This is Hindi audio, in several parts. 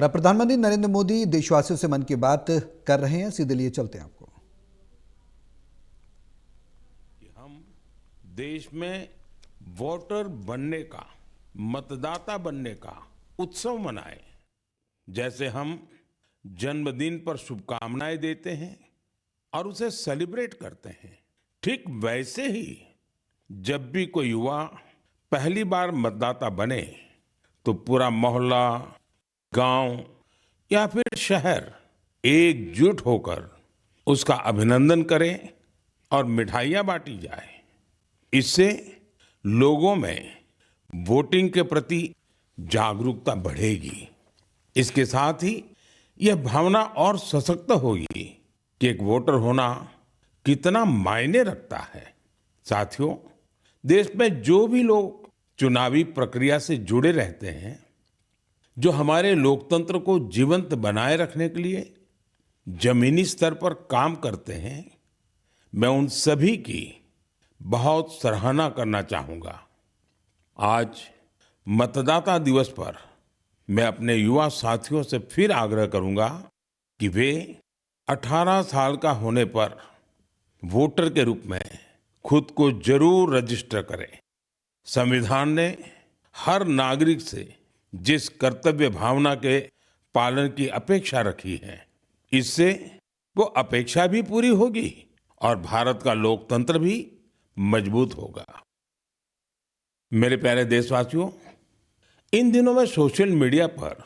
और अब प्रधानमंत्री नरेंद्र मोदी देशवासियों से मन की बात कर रहे हैं। सीधे लिए चलते हैं आपको। हम देश में वोटर बनने का, मतदाता बनने का उत्सव मनाएं। जैसे हम जन्मदिन पर शुभकामनाएं देते हैं और उसे सेलिब्रेट करते हैं, ठीक वैसे ही जब भी कोई युवा पहली बार मतदाता बने तो पूरा मोहल्ला, गांव या फिर शहर एकजुट होकर उसका अभिनंदन करें और मिठाइयां बांटी जाए। इससे लोगों में वोटिंग के प्रति जागरूकता बढ़ेगी। इसके साथ ही यह भावना और सशक्त होगी कि एक वोटर होना कितना मायने रखता है। साथियों, देश में जो भी लोग चुनावी प्रक्रिया से जुड़े रहते हैं, जो हमारे लोकतंत्र को जीवंत बनाए रखने के लिए जमीनी स्तर पर काम करते हैं, मैं उन सभी की बहुत सराहना करना चाहूंगा। आज मतदाता दिवस पर मैं अपने युवा साथियों से फिर आग्रह करूंगा कि वे 18 साल का होने पर वोटर के रूप में खुद को जरूर रजिस्टर करें। संविधान ने हर नागरिक से जिस कर्तव्य भावना के पालन की अपेक्षा रखी है, इससे वो अपेक्षा भी पूरी होगी और भारत का लोकतंत्र भी मजबूत होगा। मेरे प्यारे देशवासियों, इन दिनों मैं सोशल मीडिया पर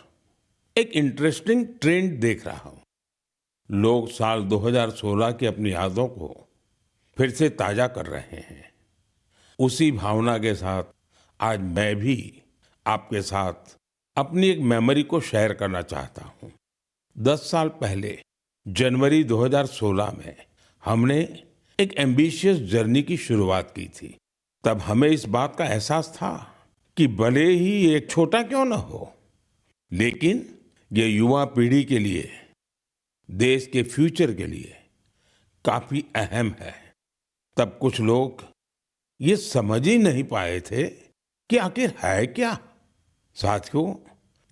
एक इंटरेस्टिंग ट्रेंड देख रहा हूं। लोग साल 2016 की अपनी यादों को फिर से ताजा कर रहे हैं। उसी भावना के साथ आज मैं भी आपके साथ अपनी एक मेमोरी को शेयर करना चाहता हूं। 10 साल पहले जनवरी 2016 में हमने एक एम्बिशियस जर्नी की शुरुआत की थी। तब हमें इस बात का एहसास था कि भले ही एक छोटा क्यों न हो, लेकिन ये युवा पीढ़ी के लिए, देश के फ्यूचर के लिए काफी अहम है। तब कुछ लोग ये समझ ही नहीं पाए थे कि आखिर है क्या। साथियों,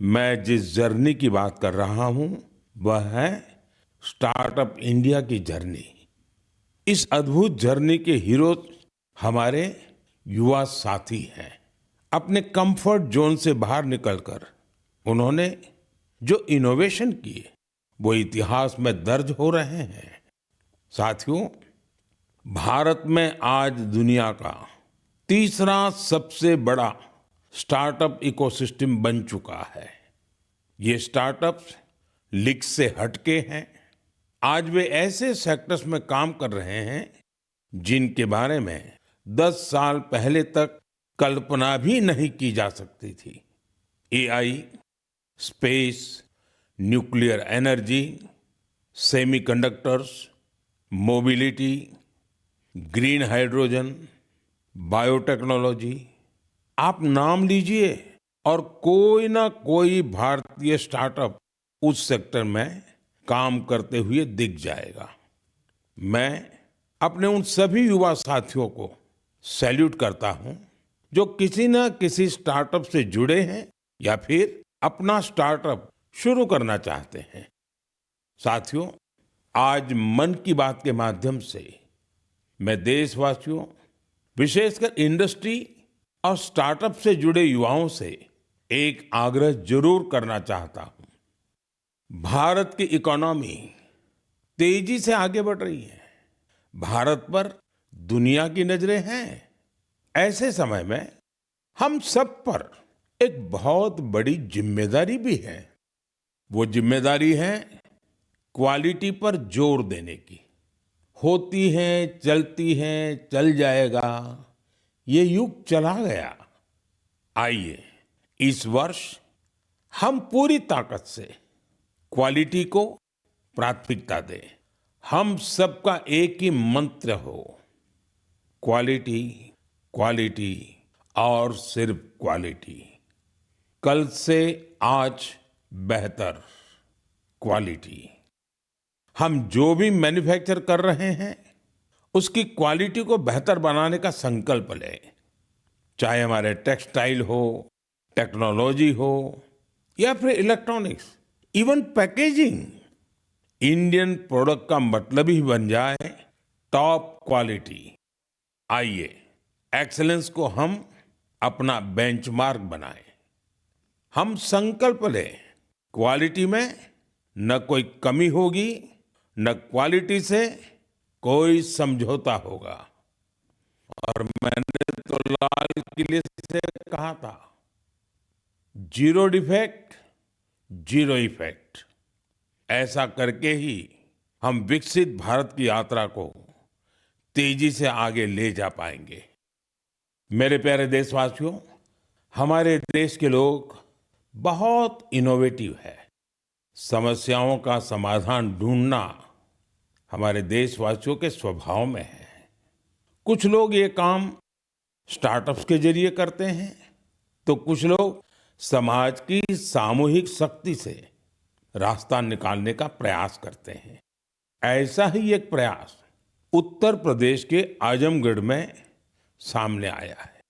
मैं जिस जर्नी की बात कर रहा हूं वह है स्टार्टअप इंडिया की जर्नी। इस अद्भुत जर्नी के हीरो हमारे युवा साथी हैं। अपने कंफर्ट जोन से बाहर निकलकर उन्होंने जो इनोवेशन किए वो इतिहास में दर्ज हो रहे हैं। साथियों, भारत में आज दुनिया का तीसरा सबसे बड़ा स्टार्टअप इकोसिस्टम बन चुका है। ये स्टार्टअप्स लीग से हटके हैं। आज वे ऐसे सेक्टर्स में काम कर रहे हैं जिनके बारे में 10 साल पहले तक कल्पना भी नहीं की जा सकती थी। AI, space, nuclear energy, semiconductors, mobility, green hydrogen, biotechnology, आप नाम लीजिए और कोई ना कोई भारतीय स्टार्टअप उस सेक्टर में काम करते हुए दिख जाएगा। मैं अपने उन सभी युवा साथियों को सैल्यूट करता हूं जो किसी ना किसी स्टार्टअप से जुड़े हैं या फिर अपना स्टार्टअप शुरू करना चाहते हैं। साथियों, आज मन की बात के माध्यम से मैं देशवासियों, विशेषकर इंडस्ट्री और स्टार्टअप से जुड़े युवाओं से एक आग्रह जरूर करना चाहता हूं। भारत की इकोनॉमी तेजी से आगे बढ़ रही है। भारत पर दुनिया की नजरें हैं। ऐसे समय में हम सब पर एक बहुत बड़ी जिम्मेदारी भी है। वो जिम्मेदारी है क्वालिटी पर जोर देने की। होती है, चलती है, चल जाएगा, ये युग चला गया। आइए इस वर्ष हम पूरी ताकत से क्वालिटी को प्राथमिकता दें। हम सबका एक ही मंत्र हो, क्वालिटी, क्वालिटी और सिर्फ क्वालिटी। कल से आज बेहतर क्वालिटी। हम जो भी मैन्युफैक्चर कर रहे हैं उसकी क्वालिटी को बेहतर बनाने का संकल्प लें। चाहे हमारे टेक्सटाइल हो, टेक्नोलॉजी हो या फिर electronics, even packaging Indian product का मतलब ही बन जाए टॉप क्वालिटी। आइए एक्सेलेंस को हम अपना बेंचमार्क बनाएं। हम संकल्प लें, क्वालिटी में न कोई कमी होगी, न क्वालिटी से कोई समझौता होगा। और मैंने तो लाल किले से कहा था, जीरो डिफेक्ट जीरो इफेक्ट। ऐसा करके ही हम विकसित भारत की यात्रा को तेजी से आगे ले जा पाएंगे। मेरे प्यारे देशवासियों, हमारे देश के लोग बहुत इनोवेटिव है। समस्याओं का समाधान ढूंढना हमारे देशवासियों के स्वभाव में है। कुछ लोग ये काम स्टार्टअप्स के जरिए करते हैं, तो कुछ लोग समाज की सामूहिक शक्ति से रास्ता निकालने का प्रयास करते हैं। ऐसा ही एक प्रयास उत्तर प्रदेश के आजमगढ़ में सामने आया है।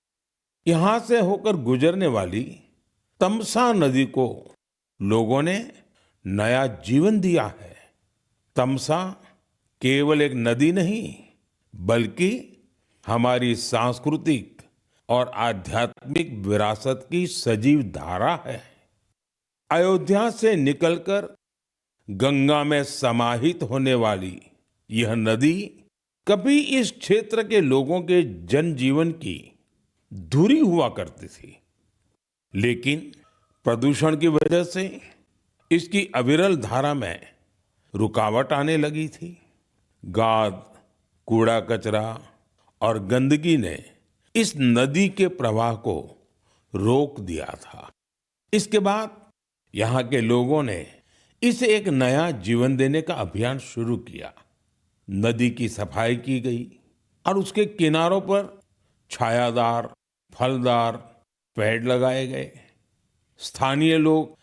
यहां से होकर गुजरने वाली तमसा नदी को लोगों ने नया जीवन दिया है। तमसा केवल एक नदी नहीं, बल्कि हमारी सांस्कृतिक और आध्यात्मिक विरासत की सजीव धारा है। अयोध्या से निकलकर गंगा में समाहित होने वाली यह नदी कभी इस क्षेत्र के लोगों के जनजीवन की धुरी हुआ करती थी, लेकिन प्रदूषण की वजह से इसकी अविरल धारा में रुकावट आने लगी थी। गाद, कूड़ा कचरा और गंदगी ने इस नदी के प्रवाह को रोक दिया था। इसके बाद यहाँ के लोगों ने इसे एक नया जीवन देने का अभियान शुरू किया। नदी की सफाई की गई और उसके किनारों पर छायादार, फलदार पेड़ लगाए गए। स्थानीय लोग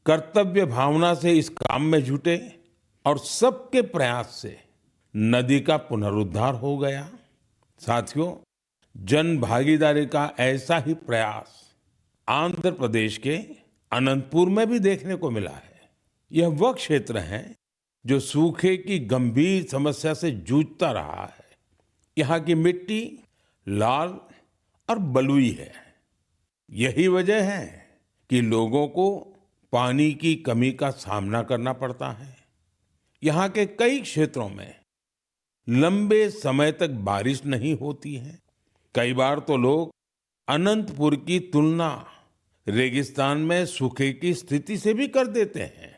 कर्तव्य भावना से इस काम में जुटे और सबके प्रयास से नदी का पुनरुद्धार हो गया। साथियों, जन भागीदारी का ऐसा ही प्रयास आंध्र प्रदेश के अनंतपुर में भी देखने को मिला है। यह वह क्षेत्र है जो सूखे की गंभीर समस्या से जूझता रहा है। यहाँ की मिट्टी लाल और बलुई है। यही वजह है कि लोगों को पानी की कमी का सामना करना पड़ता है। यहाँ के कई क्षेत्रों में लंबे समय तक बारिश नहीं होती है। कई बार तो लोग अनंतपुर की तुलना रेगिस्तान में सूखे की स्थिति से भी कर देते हैं।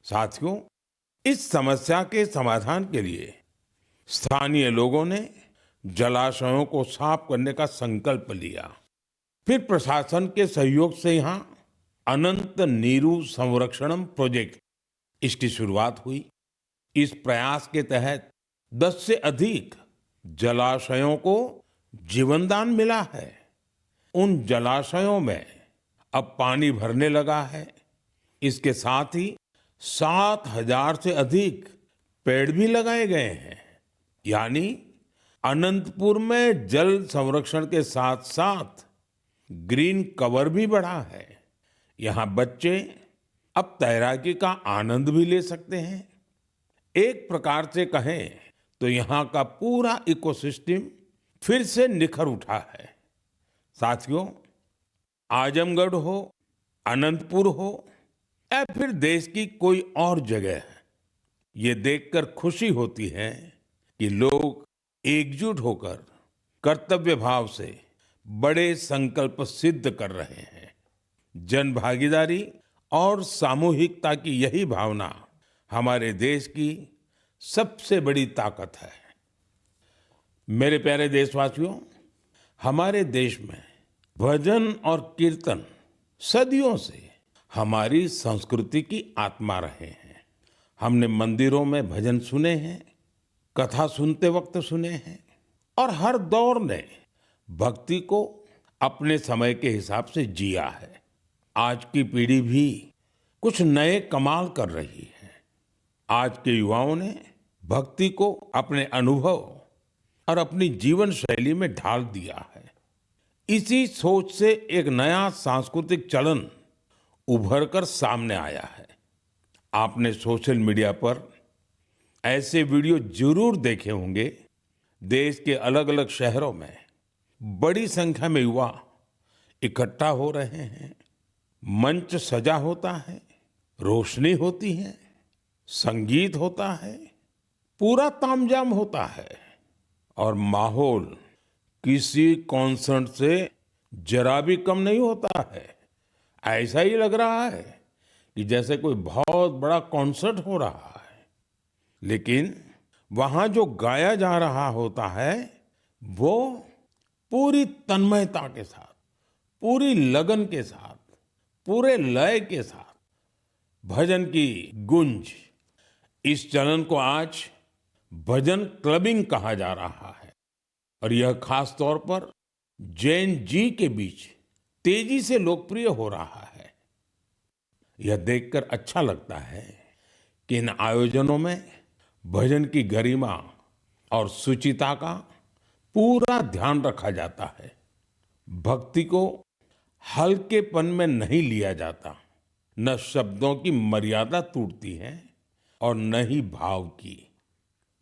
साथियों, इस समस्या के समाधान के लिए स्थानीय लोगों ने जलाशयों को साफ करने का संकल्प लिया। फिर प्रशासन के सहयोग से यहाँ अनंत नीरू संरक्षणम प्रोजेक्ट, इसकी शुरुआत हुई। इस प्रयास के तहत 10 से अधिक जलाशयों को जीवनदान मिला है। उन जलाशयों में अब पानी भरने लगा है। इसके साथ ही 7,000 से अधिक पेड़ भी लगाए गए हैं। यानी अनंतपुर में जल संरक्षण के साथ साथ ग्रीन कवर भी बढ़ा है। यहाँ बच्चे अब तैराकी का आनंद भी ले सकते हैं। एक प्रकार से कहें तो यहाँ का पूरा इकोसिस्टम फिर से निखर उठा है। साथियों, आजमगढ़ हो, अनंतपुर हो या फिर देश की कोई और जगह, ये देखकर खुशी होती है कि लोग एकजुट होकर कर्तव्य भाव से बड़े संकल्प सिद्ध कर रहे हैं। जन भागीदारी और सामूहिकता की यही भावना हमारे देश की सबसे बड़ी ताकत है। मेरे प्यारे देशवासियों, हमारे देश में भजन और कीर्तन सदियों से हमारी संस्कृति की आत्मा रहे हैं। हमने मंदिरों में भजन सुने हैं, कथा सुनते वक्त सुने हैं, और हर दौर ने भक्ति को अपने समय के हिसाब से जिया है। आज की पीढ़ी भी कुछ नए कमाल कर रही है। आज के युवाओं ने भक्ति को अपने अनुभव और अपनी जीवन शैली में ढाल दिया है। इसी सोच से एक नया सांस्कृतिक चलन उभर कर सामने आया है। आपने सोशल मीडिया पर ऐसे वीडियो जरूर देखे होंगे। देश के अलग अलग शहरों में बड़ी संख्या में युवा इकट्ठा हो रहे हैं। मंच सजा होता है, रोशनी होती है, संगीत होता है, पूरा तामझाम होता है और माहौल किसी कॉन्सर्ट से जरा भी कम नहीं होता है। ऐसा ही लग रहा है कि जैसे कोई बहुत बड़ा कॉन्सर्ट हो रहा है। लेकिन वहां जो गाया जा रहा होता है वो पूरी तन्मयता के साथ, पूरी लगन के साथ, पूरे लय के साथ, भजन की गूंज। इस चलन को आज भजन क्लबिंग कहा जा रहा है और यह खास तौर पर जैन जी के बीच तेजी से लोकप्रिय हो रहा है। यह देखकर अच्छा लगता है कि इन आयोजनों में भजन की गरिमा और सुचिता का पूरा ध्यान रखा जाता है। भक्ति को हल्केपन में नहीं लिया जाता। न शब्दों की मर्यादा टूटती है और न ही भाव की।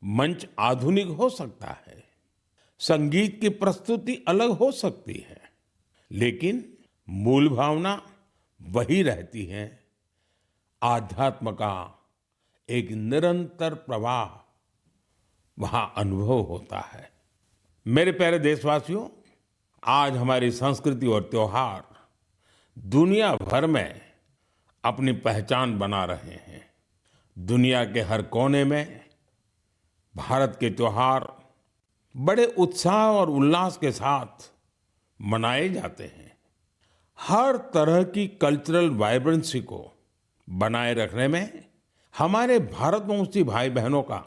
मंच आधुनिक हो सकता है, संगीत की प्रस्तुति अलग हो सकती है, लेकिन मूल भावना वही रहती है। आध्यात्म का एक निरंतर प्रवाह वहां अनुभव होता है। मेरे प्यारे देशवासियों, आज हमारी संस्कृति और त्योहार दुनिया भर में अपनी पहचान बना रहे हैं। दुनिया के हर कोने में भारत के त्योहार बड़े उत्साह और उल्लास के साथ मनाए जाते हैं। हर तरह की कल्चरल वाइब्रेंसी को बनाए रखने में हमारे भारतवंशी भाई बहनों का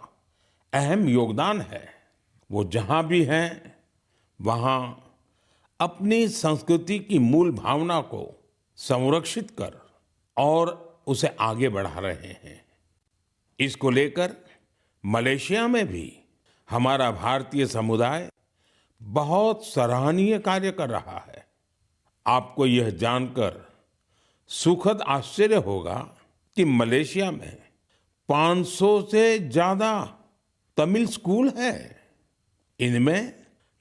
अहम योगदान है। वो जहां भी हैं वहां अपनी संस्कृति की मूल भावना को संरक्षित कर और उसे आगे बढ़ा रहे हैं। इसको लेकर मलेशिया में भी हमारा भारतीय समुदाय बहुत सराहनीय कार्य कर रहा है। आपको यह जानकर सुखद आश्चर्य होगा कि मलेशिया में 500 से ज्यादा तमिल स्कूल है। इनमें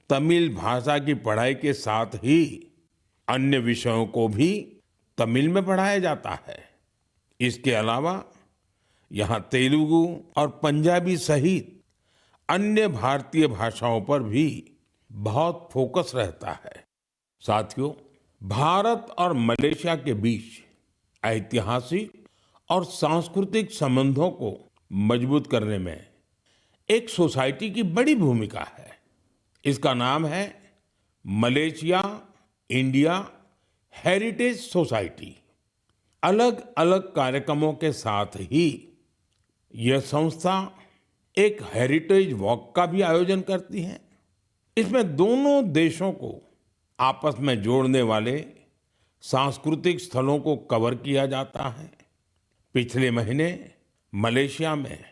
तमिल भाषा की पढ़ाई के साथ ही अन्य विषयों को भी तमिल में पढ़ाया जाता है। इसके अलावा यहाँ तेलुगु और पंजाबी सहित अन्य भारतीय भाषाओं पर भी बहुत फोकस रहता है। साथियों, भारत और मलेशिया के बीच ऐतिहासिक और सांस्कृतिक संबंधों को मजबूत करने में एक सोसाइटी की बड़ी भूमिका है। इसका नाम है मलेशिया इंडिया हेरिटेज सोसाइटी। अलग अलग कार्यक्रमों के साथ ही यह संस्था एक हेरिटेज वॉक का भी आयोजन करती है। इसमें दोनों देशों को आपस में जोड़ने वाले सांस्कृतिक स्थलों को कवर किया जाता है। पिछले महीने मलेशिया में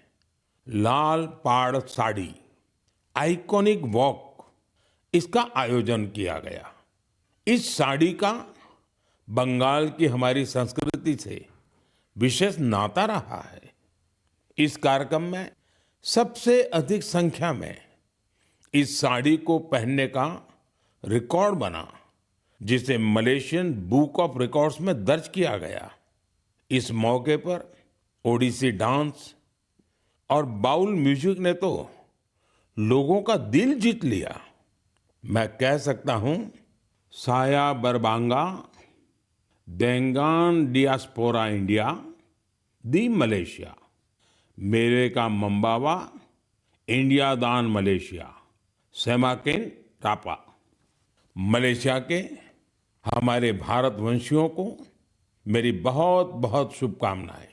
लाल पाड़ साड़ी आइकॉनिक वॉक, इसका आयोजन किया गया। इस साड़ी का बंगाल की हमारी संस्कृति से विशेष नाता रहा है। इस कार्यक्रम में सबसे अधिक संख्या में इस साड़ी को पहनने का रिकॉर्ड बना, जिसे मलेशियन बुक ऑफ रिकॉर्ड्स में दर्ज किया गया। इस मौके पर ओडिसी डांस और बाउल म्यूजिक ने तो लोगों का दिल जीत लिया। मैं कह सकता हूं, साया बरबांगा देंगान डियास्पोरा इंडिया दी मलेशिया, मेरे का मंबावा इंडिया दान मलेशिया, सेमाकेन टापा। मलेशिया के हमारे भारतवंशियों को मेरी बहुत बहुत शुभकामनाएं।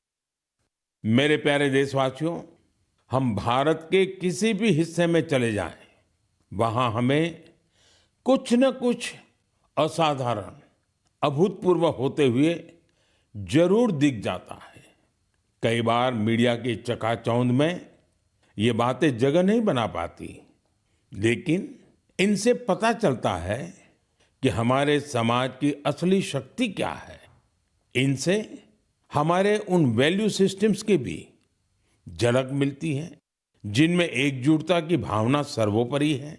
मेरे प्यारे देशवासियों, हम भारत के किसी भी हिस्से में चले जाएं, वहां हमें कुछ न कुछ असाधारण, अभूतपूर्व होते हुए जरूर दिख जाता है। कई बार मीडिया की चकाचौंध में ये बातें जगह नहीं बना पाती, लेकिन इनसे पता चलता है कि हमारे समाज की असली शक्ति क्या है। इनसे हमारे उन वैल्यू सिस्टम्स की भी झलक मिलती है जिनमें एकजुटता की भावना सर्वोपरि है।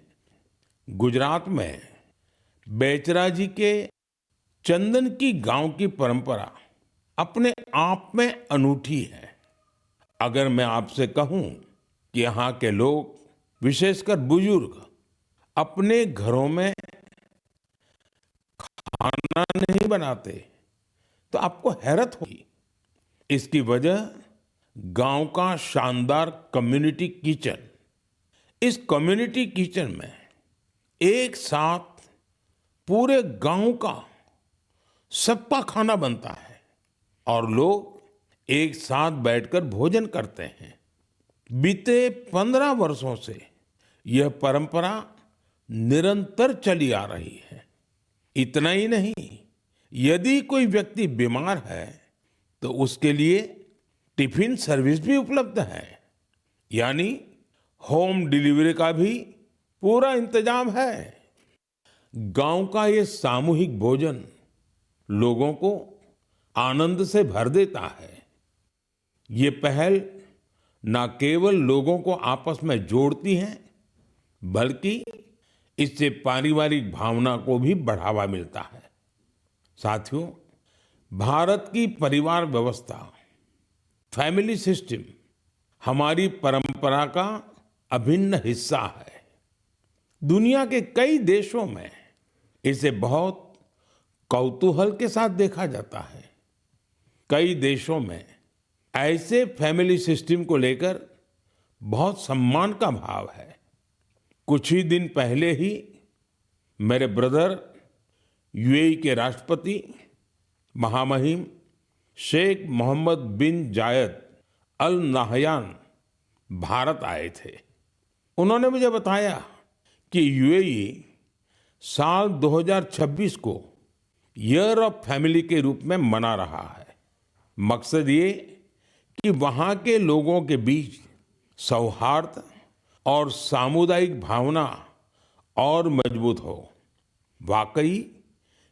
गुजरात में बेचरा जी के चंदन की गांव की परंपरा अपने आप में अनूठी है। अगर मैं आपसे कहूं कि यहाँ के लोग, विशेषकर बुजुर्ग, अपने घरों में खाना नहीं बनाते तो आपको हैरत होगी। इसकी वजह गांव का शानदार कम्युनिटी किचन। इस कम्युनिटी किचन में एक साथ पूरे गांव का सबका खाना बनता है और लोग एक साथ बैठकर भोजन करते हैं। बीते 15 वर्षों से यह परंपरा निरंतर चली आ रही है। इतना ही नहीं, यदि कोई व्यक्ति बीमार है तो उसके लिए टिफिन सर्विस भी उपलब्ध है, यानी होम डिलीवरी का भी पूरा इंतजाम है। गांव का ये सामूहिक भोजन लोगों को आनंद से भर देता है। ये पहल न केवल लोगों को आपस में जोड़ती है, बल्कि इससे पारिवारिक भावना को भी बढ़ावा मिलता है। साथियों, भारत की परिवार व्यवस्था, फैमिली सिस्टम हमारी परंपरा का अभिन्न हिस्सा है। दुनिया के कई देशों में इसे बहुत कौतूहल के साथ देखा जाता है। कई देशों में ऐसे फैमिली सिस्टम को लेकर बहुत सम्मान का भाव है। कुछ ही दिन पहले ही मेरे ब्रदर यूएई के राष्ट्रपति महामहिम शेख मोहम्मद बिन जायद अल नाहयान भारत आए थे। उन्होंने मुझे बताया कि यूएई साल 2026 को ईयर ऑफ फैमिली के रूप में मना रहा है। मकसद ये कि वहाँ के लोगों के बीच सौहार्द और सामुदायिक भावना और मजबूत हो। वाकई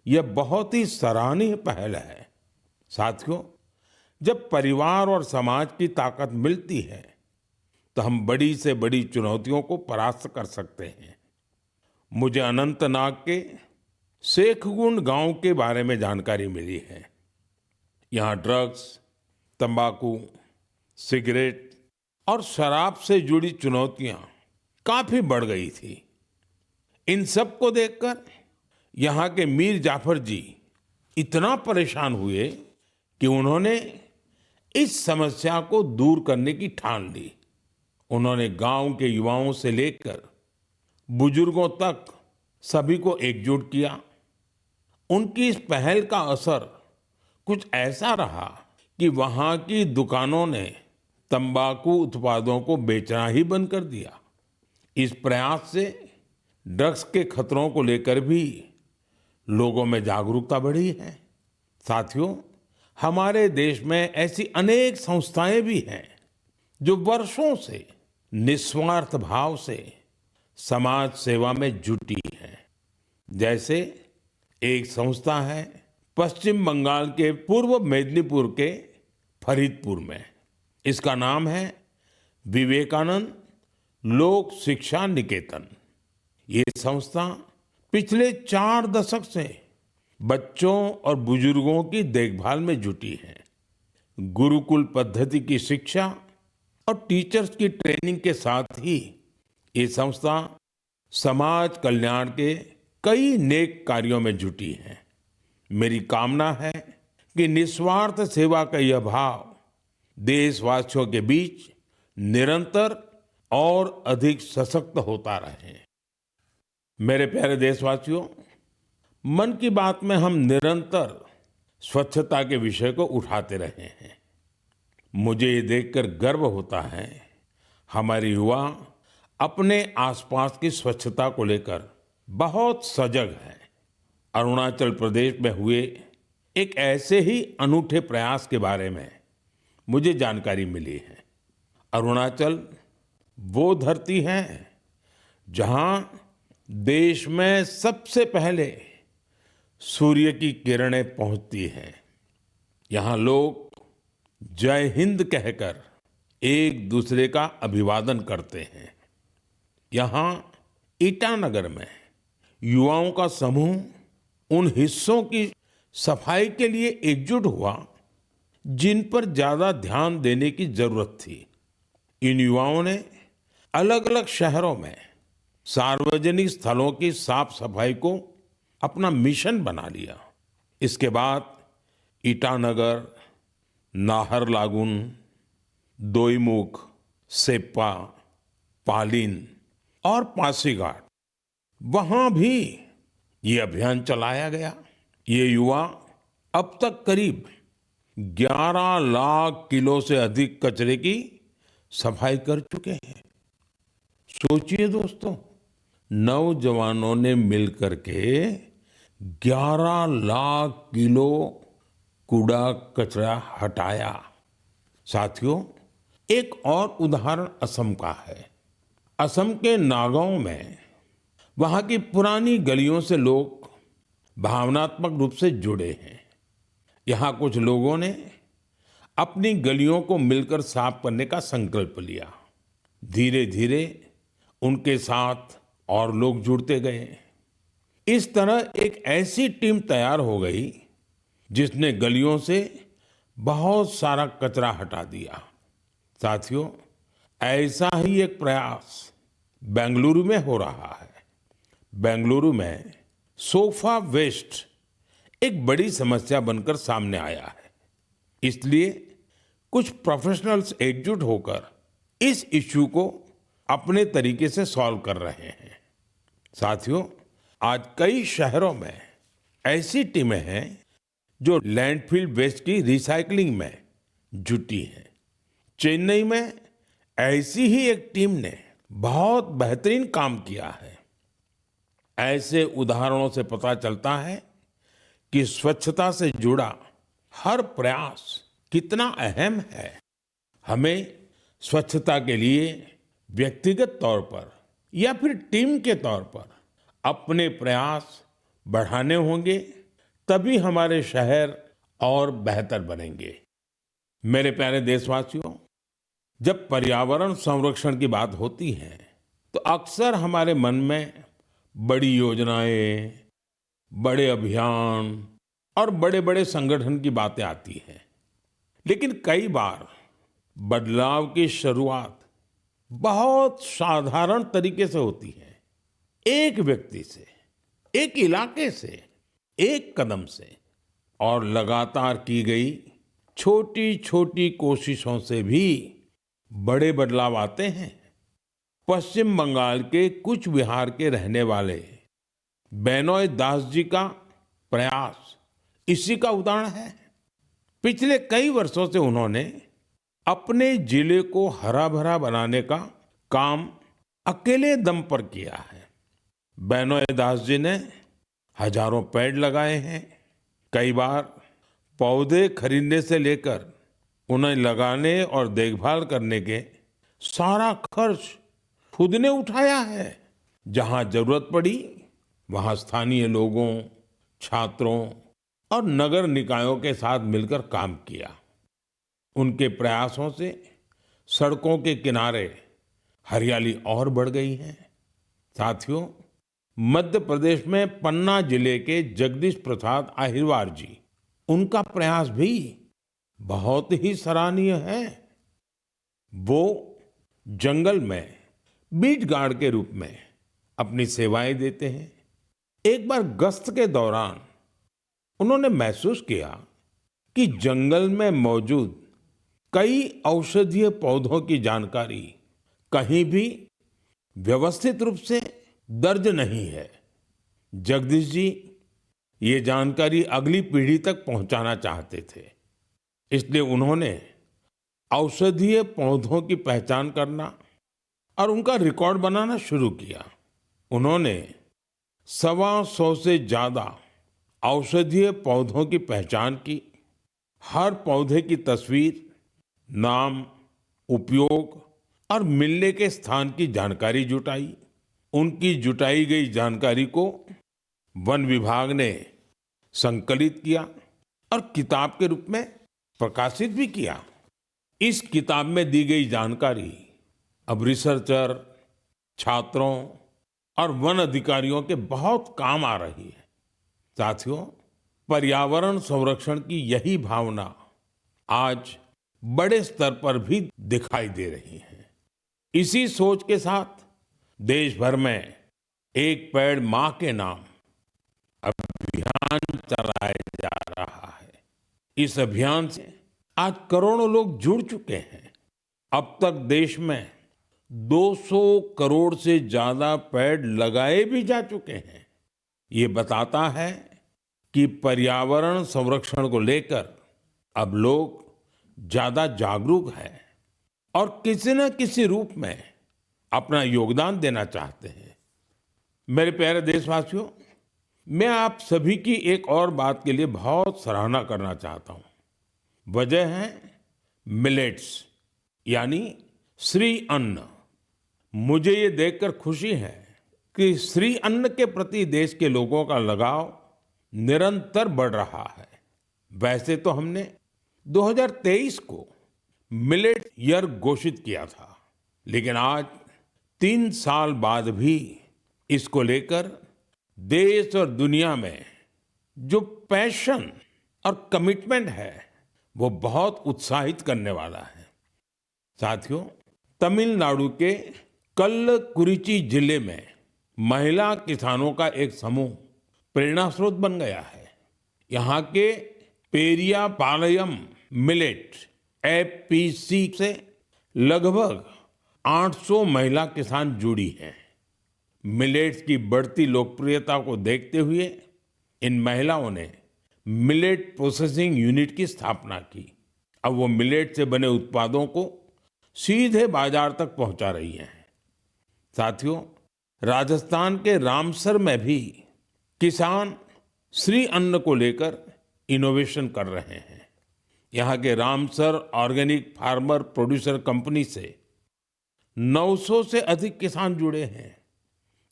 यह बहुत ही सराहनीय पहल है। साथियों, जब परिवार और समाज की ताकत मिलती है तो हम बड़ी से बड़ी चुनौतियों को परास्त कर सकते हैं। मुझे अनंतनाग के शेखगुंड गांव के बारे में जानकारी मिली है। यहाँ ड्रग्स, तंबाकू, सिगरेट और शराब से जुड़ी चुनौतियां काफी बढ़ गई थी। इन सब को देखकर यहाँ के मीर जाफर जी इतना परेशान हुए कि उन्होंने इस समस्या को दूर करने की ठान ली। उन्होंने गांव के युवाओं से लेकर बुजुर्गों तक सभी को एकजुट किया। उनकी इस पहल का असर कुछ ऐसा रहा कि वहां की दुकानों ने तंबाकू उत्पादों को बेचना ही बंद कर दिया। इस प्रयास से ड्रग्स के खतरों को लेकर भी लोगों में जागरूकता बढ़ी है। साथियों, हमारे देश में ऐसी अनेक संस्थाएं भी हैं जो वर्षों से निस्वार्थ भाव से समाज सेवा में जुटी हैं। जैसे एक संस्था है पश्चिम बंगाल के पूर्व मेदिनीपुर के फरीदपुर में। इसका नाम है विवेकानंद लोक शिक्षा निकेतन। ये संस्था पिछले 4 दशक से बच्चों और बुजुर्गों की देखभाल में जुटी है। गुरुकुल पद्धति की शिक्षा और टीचर्स की ट्रेनिंग के साथ ही ये संस्था समाज कल्याण के कई नेक कार्यों में जुटी है। मेरी कामना है कि निस्वार्थ सेवा का यह भाव देशवासियों के बीच निरंतर और अधिक सशक्त होता रहे। मेरे प्यारे देशवासियों, मन की बात में हम निरंतर स्वच्छता के विषय को उठाते रहे हैं। मुझे ये देखकर गर्व होता है हमारे युवा अपने आसपास की स्वच्छता को लेकर बहुत सजग हैं। अरुणाचल प्रदेश में हुए एक ऐसे ही अनूठे प्रयास के बारे में मुझे जानकारी मिली है। अरुणाचल वो धरती है जहां देश में सबसे पहले सूर्य की किरणें पहुंचती हैं। यहाँ लोग जय हिंद कहकर एक दूसरे का अभिवादन करते हैं। यहाँ ईटानगर में युवाओं का समूह उन हिस्सों की सफाई के लिए एकजुट हुआ जिन पर ज्यादा ध्यान देने की जरूरत थी। इन युवाओं ने अलग अलग शहरों में सार्वजनिक स्थलों की साफ सफाई को अपना मिशन बना लिया। इसके बाद ईटानगर, नाहरलागुन, दोईमुख, सेप्पा, पालिन और पासीघाट, वहां भी ये अभियान चलाया गया। ये युवा अब तक करीब 11 लाख किलो से अधिक कचरे की सफाई कर चुके हैं। सोचिए दोस्तों, नौजवानों ने मिलकर के 11 लाख किलो कूड़ा कचरा हटाया। साथियों, एक और उदाहरण असम का है। असम के नागांव में वहां की पुरानी गलियों से लोग भावनात्मक रूप से जुड़े हैं। यहाँ कुछ लोगों ने अपनी गलियों को मिलकर साफ करने का संकल्प लिया। धीरे धीरे उनके साथ और लोग जुड़ते गए। इस तरह एक ऐसी टीम तैयार हो गई जिसने गलियों से बहुत सारा कचरा हटा दिया। साथियों, ऐसा ही एक प्रयास बेंगलुरु में हो रहा है। बेंगलुरु में सोफा वेस्ट एक बड़ी समस्या बनकर सामने आया है। इसलिए कुछ प्रोफेशनल्स एकजुट होकर इस इश्यू को अपने तरीके से सॉल्व कर रहे हैं। साथियों, आज कई शहरों में ऐसी टीमें हैं जो लैंडफिल वेस्ट की रिसाइकलिंग में जुटी हैं। चेन्नई में ऐसी ही एक टीम ने बहुत बेहतरीन काम किया है। ऐसे उदाहरणों से पता चलता है कि स्वच्छता से जुड़ा हर प्रयास कितना अहम है। हमें स्वच्छता के लिए व्यक्तिगत तौर पर या फिर टीम के तौर पर अपने प्रयास बढ़ाने होंगे, तभी हमारे शहर और बेहतर बनेंगे। मेरे प्यारे देशवासियों, जब पर्यावरण संरक्षण की बात होती है तो अक्सर हमारे मन में बड़ी योजनाएं, बड़े अभियान और बड़े बड़े संगठन की बातें आती हैं। लेकिन कई बार बदलाव की शुरुआत बहुत साधारण तरीके से होती है। एक व्यक्ति से, एक इलाके से, एक कदम से, और लगातार की गई छोटी छोटी कोशिशों से भी बड़े बदलाव आते हैं। पश्चिम बंगाल के कुछ बिहार के रहने वाले बेनोय दास जी का प्रयास इसी का उदाहरण है। पिछले कई वर्षों से उन्होंने अपने जिले को हरा भरा बनाने का काम अकेले दम पर किया है। बेनोय दास जी ने हजारों पेड़ लगाए हैं। कई बार पौधे खरीदने से लेकर उन्हें लगाने और देखभाल करने के सारा खर्च खुद ने उठाया है। जहां जरूरत पड़ी वहां स्थानीय लोगों, छात्रों और नगर निकायों के साथ मिलकर काम किया। उनके प्रयासों से सड़कों के किनारे हरियाली और बढ़ गई है। साथियों, मध्य प्रदेश में पन्ना जिले के जगदीश प्रसाद आहिरवार जी, उनका प्रयास भी बहुत ही सराहनीय है। वो जंगल में बीट गार्ड के रूप में अपनी सेवाएं देते हैं। एक बार गश्त के दौरान उन्होंने महसूस किया कि जंगल में मौजूद कई औषधीय पौधों की जानकारी कहीं भी व्यवस्थित रूप से दर्ज नहीं है। जगदीश जी ये जानकारी अगली पीढ़ी तक पहुंचाना चाहते थे। इसलिए उन्होंने औषधीय पौधों की पहचान करना और उनका रिकॉर्ड बनाना शुरू किया। उन्होंने 125 से ज्यादा औषधीय पौधों की पहचान की। हर पौधे की तस्वीर, नाम, उपयोग और मिलने के स्थान की जानकारी जुटाई। उनकी जुटाई गई जानकारी को वन विभाग ने संकलित किया और किताब के रूप में प्रकाशित भी किया। इस किताब में दी गई जानकारी अब रिसर्चर, छात्रों और वन अधिकारियों के बहुत काम आ रही है। साथियों, पर्यावरण संरक्षण की यही भावना आज बड़े स्तर पर भी दिखाई दे रही है। इसी सोच के साथ देश भर में एक पेड़ मां के नाम अभियान चलाया जा रहा है। इस अभियान से आज करोड़ों लोग जुड़ चुके हैं। अब तक देश में 200 करोड़ से ज्यादा पेड़ लगाए भी जा चुके हैं। ये बताता है कि पर्यावरण संरक्षण को लेकर अब लोग ज्यादा जागरूक हैं और किसी न किसी रूप में अपना योगदान देना चाहते हैं। मेरे प्यारे देशवासियों, मैं आप सभी की एक और बात के लिए बहुत सराहना करना चाहता हूं। वजह है मिलेट्स, यानी श्री अन्न। मुझे ये देखकर खुशी है कि श्री अन्न के प्रति देश के लोगों का लगाव निरंतर बढ़ रहा है। वैसे तो हमने 2023 को मिलेट ईयर घोषित किया था, लेकिन आज 3 साल बाद भी इसको लेकर देश और दुनिया में जो पैशन और कमिटमेंट है वो बहुत उत्साहित करने वाला है। साथियों, तमिलनाडु के कल्लकुरिची जिले में महिला किसानों का एक समूह प्रेरणा स्रोत बन गया है। यहाँ के पेरिया पालयम मिलेट एफपीसी से लगभग 800 महिला किसान जुड़ी हैं। मिलेट्स की बढ़ती लोकप्रियता को देखते हुए इन महिलाओं ने मिलेट प्रोसेसिंग यूनिट की स्थापना की। अब वो मिलेट से बने उत्पादों को सीधे बाजार तक पहुंचा रही हैं। साथियों, राजस्थान के रामसर में भी किसान श्री अन्न को लेकर इनोवेशन कर रहे हैं। यहाँ के Ramsar organic farmer producer company से 900 से अधिक किसान जुड़े हैं।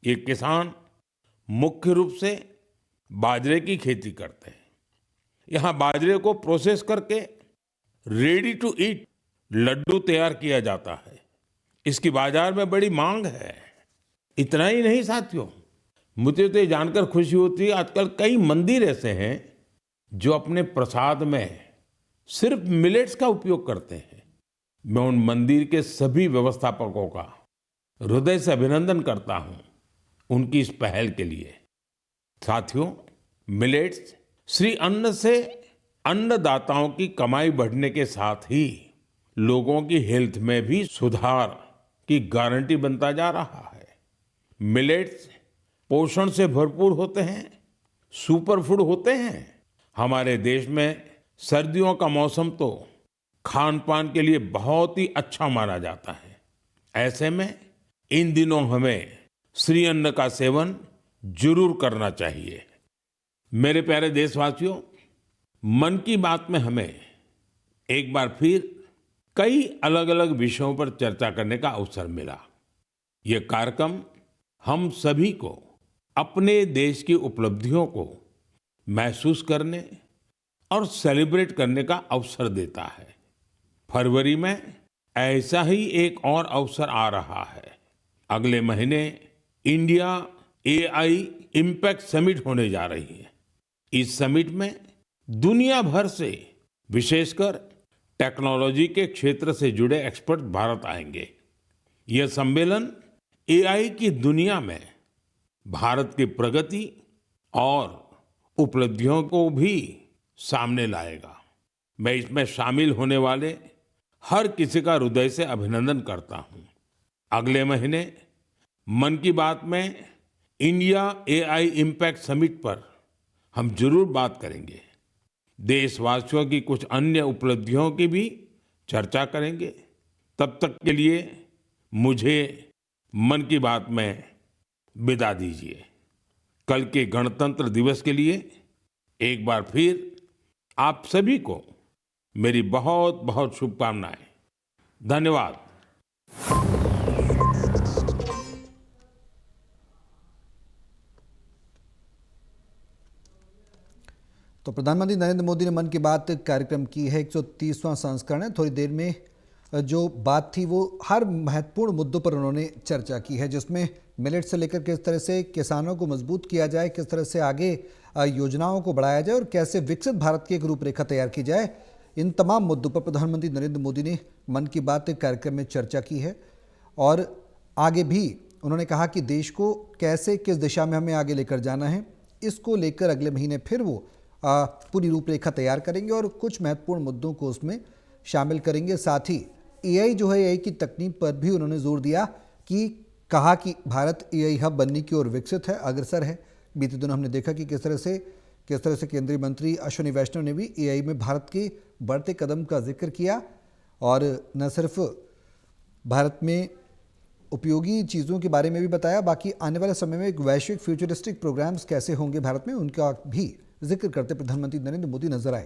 ये किसान मुख्य रूप से बाजरे की खेती करते हैं। यहाँ बाजरे को प्रोसेस करके रेडी टू ईट लड्डू तैयार किया जाता है। इसकी बाजार में बड़ी मांग है। इतना ही नहीं साथियों, मुझे तो ये जानकर खुशी होती है आजकल कई मंदिर ऐसे हैं जो अपने प्रसाद में सिर्फ मिलेट्स का उपयोग करते हैं। मैं उन मंदिर के सभी व्यवस्थापकों का हृदय से अभिनंदन करता हूं उनकी इस पहल के लिए। साथियों, मिलेट्स श्री अन्न से अन्नदाताओं की कमाई बढ़ने के साथ ही लोगों की हेल्थ में भी सुधार की गारंटी बनता जा रहा है। मिलेट्स पोषण से भरपूर होते हैं, सुपर फूड होते हैं। हमारे देश में सर्दियों का मौसम तो खान पान के लिए बहुत ही अच्छा माना जाता है। ऐसे में इन दिनों हमें श्री अन्न का सेवन जरूर करना चाहिए। मेरे प्यारे देशवासियों, मन की बात में हमें एक बार फिर कई अलग अलग विषयों पर चर्चा करने का अवसर मिला। ये कार्यक्रम हम सभी को अपने देश की उपलब्धियों को महसूस करने और सेलिब्रेट करने का अवसर देता है। फरवरी में ऐसा ही एक और अवसर आ रहा है। अगले महीने इंडिया एआई इम्पैक्ट समिट होने जा रही है। इस समिट में दुनिया भर से, विशेषकर टेक्नोलॉजी के क्षेत्र से जुड़े एक्सपर्ट भारत आएंगे। यह सम्मेलन एआई की दुनिया में भारत की प्रगति और उपलब्धियों को भी सामने लाएगा। मैं इसमें शामिल होने वाले हर किसी का हृदय से अभिनंदन करता हूं। अगले महीने मन की बात में इंडिया एआई इम्पैक्ट समिट पर हम जरूर बात करेंगे। देशवासियों की कुछ अन्य उपलब्धियों की भी चर्चा करेंगे। तब तक के लिए मुझे मन की बात में विदा दीजिए। कल के गणतंत्र दिवस के लिए एक बार फिर आप सभी को मेरी बहुत बहुत शुभकामनाएं। धन्यवाद। तो प्रधानमंत्री नरेंद्र मोदी ने मन की बात कार्यक्रम की है 130वां संस्करण है। थोड़ी देर में जो बात थी वो हर महत्वपूर्ण मुद्दों पर उन्होंने चर्चा की है, जिसमें मिलेट से लेकर किस तरह से किसानों को मजबूत किया जाए, किस तरह से आगे योजनाओं को बढ़ाया जाए और कैसे विकसित भारत की एक रूपरेखा तैयार की जाए। इन तमाम मुद्दों पर प्रधानमंत्री नरेंद्र मोदी ने मन की बात कार्यक्रम में चर्चा की है और आगे भी उन्होंने कहा कि देश को कैसे किस दिशा में हमें आगे लेकर जाना है, इसको लेकर अगले महीने फिर वो पूरी रूपरेखा तैयार करेंगे और कुछ महत्वपूर्ण मुद्दों को उसमें शामिल करेंगे। साथ ही एआई जो है, एआई की तकनीक पर भी उन्होंने जोर दिया कि कहा कि भारत एआई हब बनने की ओर विकसित है, अग्रसर है। बीते दिनों हमने देखा कि किस तरह से केंद्रीय मंत्री अश्विनी वैष्णव ने भी एआई में भारत के बढ़ते कदम का जिक्र किया और न सिर्फ भारत में उपयोगी चीज़ों के बारे में भी बताया, बाकी आने वाले समय में एक वैश्विक फ्यूचरिस्टिक प्रोग्राम्स कैसे होंगे भारत में, उनका भी जिक्र करते प्रधानमंत्री नरेंद्र मोदी नजर आए।